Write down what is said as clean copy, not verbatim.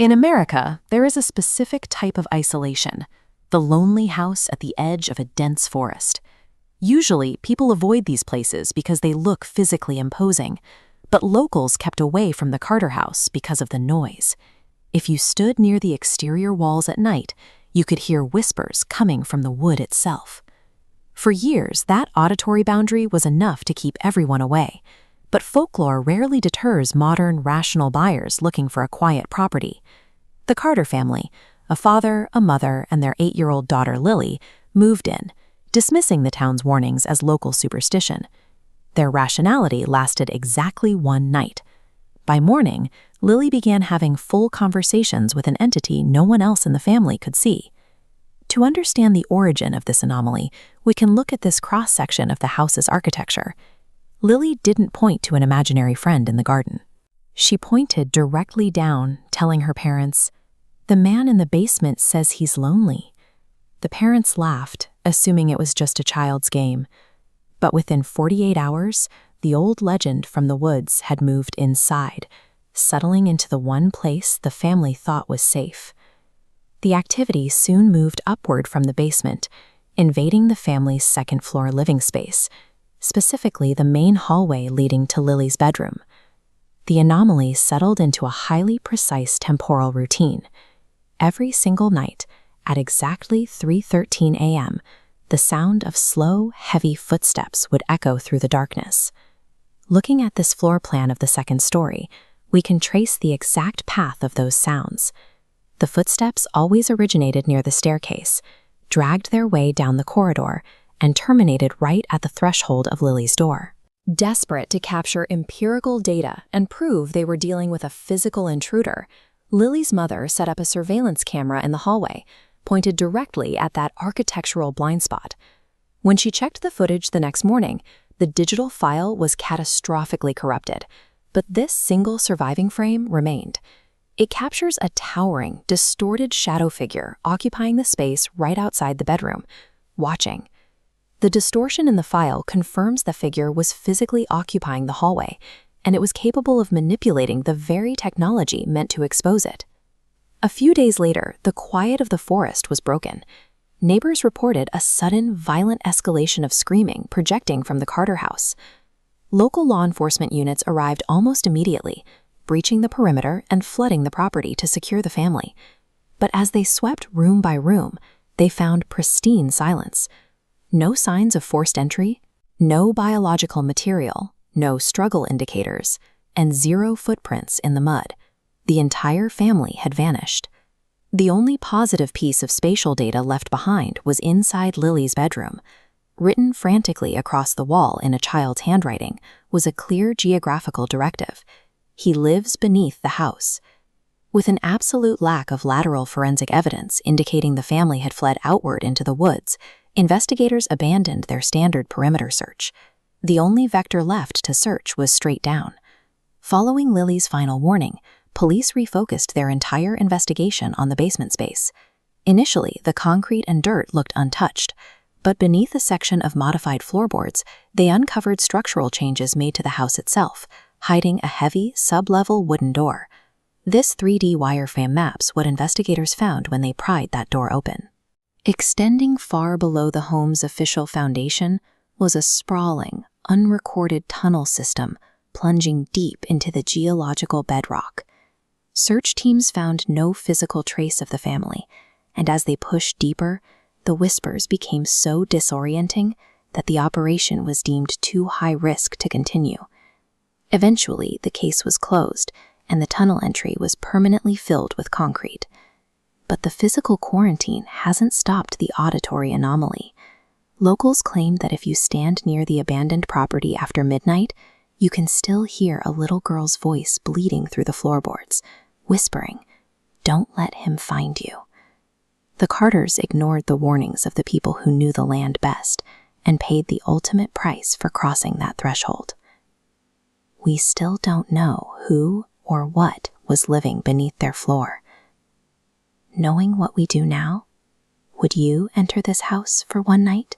In America, there is a specific type of isolation, the lonely house at the edge of a dense forest. Usually, people avoid these places because they look physically imposing, but locals kept away from the Carter house because of the noise. If you stood near the exterior walls at night, you could hear whispers coming from the wood itself. For years, that auditory boundary was enough to keep everyone away, but folklore rarely deters modern, rational buyers looking for a quiet property. The Carter family, a father, a mother, and their 8-year-old daughter Lily, moved in, dismissing the town's warnings as local superstition. Their rationality lasted exactly one night. By morning, Lily began having full conversations with an entity no one else in the family could see. To understand the origin of this anomaly, we can look at this cross-section of the house's architecture. Lily didn't point to an imaginary friend in the garden. She pointed directly down, telling her parents, "The man in the basement says he's lonely." The parents laughed, assuming it was just a child's game. But within 48 hours, the old legend from the woods had moved inside, settling into the one place the family thought was safe. The activity soon moved upward from the basement, invading the family's second-floor living space, specifically the main hallway leading to Lily's bedroom. The anomaly settled into a highly precise temporal routine. Every single night, at exactly 3:13 a.m., the sound of slow, heavy footsteps would echo through the darkness. Looking at this floor plan of the second story, we can trace the exact path of those sounds. The footsteps always originated near the staircase, dragged their way down the corridor, and terminated right at the threshold of Lily's door. Desperate to capture empirical data and prove they were dealing with a physical intruder, Lily's mother set up a surveillance camera in the hallway, pointed directly at that architectural blind spot. When she checked the footage the next morning, the digital file was catastrophically corrupted, but this single surviving frame remained. It captures a towering, distorted shadow figure occupying the space right outside the bedroom, watching. The distortion in the file confirms the figure was physically occupying the hallway, and it was capable of manipulating the very technology meant to expose it. A few days later, the quiet of the forest was broken. Neighbors reported a sudden, violent escalation of screaming projecting from the Carter house. Local law enforcement units arrived almost immediately, breaching the perimeter and flooding the property to secure the family. But as they swept room by room, they found pristine silence. No signs of forced entry, no biological material, no struggle indicators, and 0 footprints in the mud. The entire family had vanished. The only positive piece of spatial data left behind was inside Lily's bedroom. Written frantically across the wall in a child's handwriting was a clear geographical directive. He lives beneath the house. With an absolute lack of lateral forensic evidence indicating the family had fled outward into the woods, investigators abandoned their standard perimeter search. The only vector left to search was straight down. Following Lily's final warning, police refocused their entire investigation on the basement space. Initially, the concrete and dirt looked untouched, but beneath a section of modified floorboards, they uncovered structural changes made to the house itself, hiding a heavy, sub-level wooden door. This 3D wireframe maps what investigators found when they pried that door open. Extending far below the home's official foundation was a sprawling, unrecorded tunnel system plunging deep into the geological bedrock. Search teams found no physical trace of the family, and as they pushed deeper, the whispers became so disorienting that the operation was deemed too high risk to continue. Eventually, the case was closed, and the tunnel entry was permanently filled with concrete. But the physical quarantine hasn't stopped the auditory anomaly. Locals claim that if you stand near the abandoned property after midnight, you can still hear a little girl's voice bleeding through the floorboards, whispering, "Don't let him find you." The Carters ignored the warnings of the people who knew the land best and paid the ultimate price for crossing that threshold. We still don't know who or what was living beneath their floor. Knowing what we do now, would you enter this house for one night?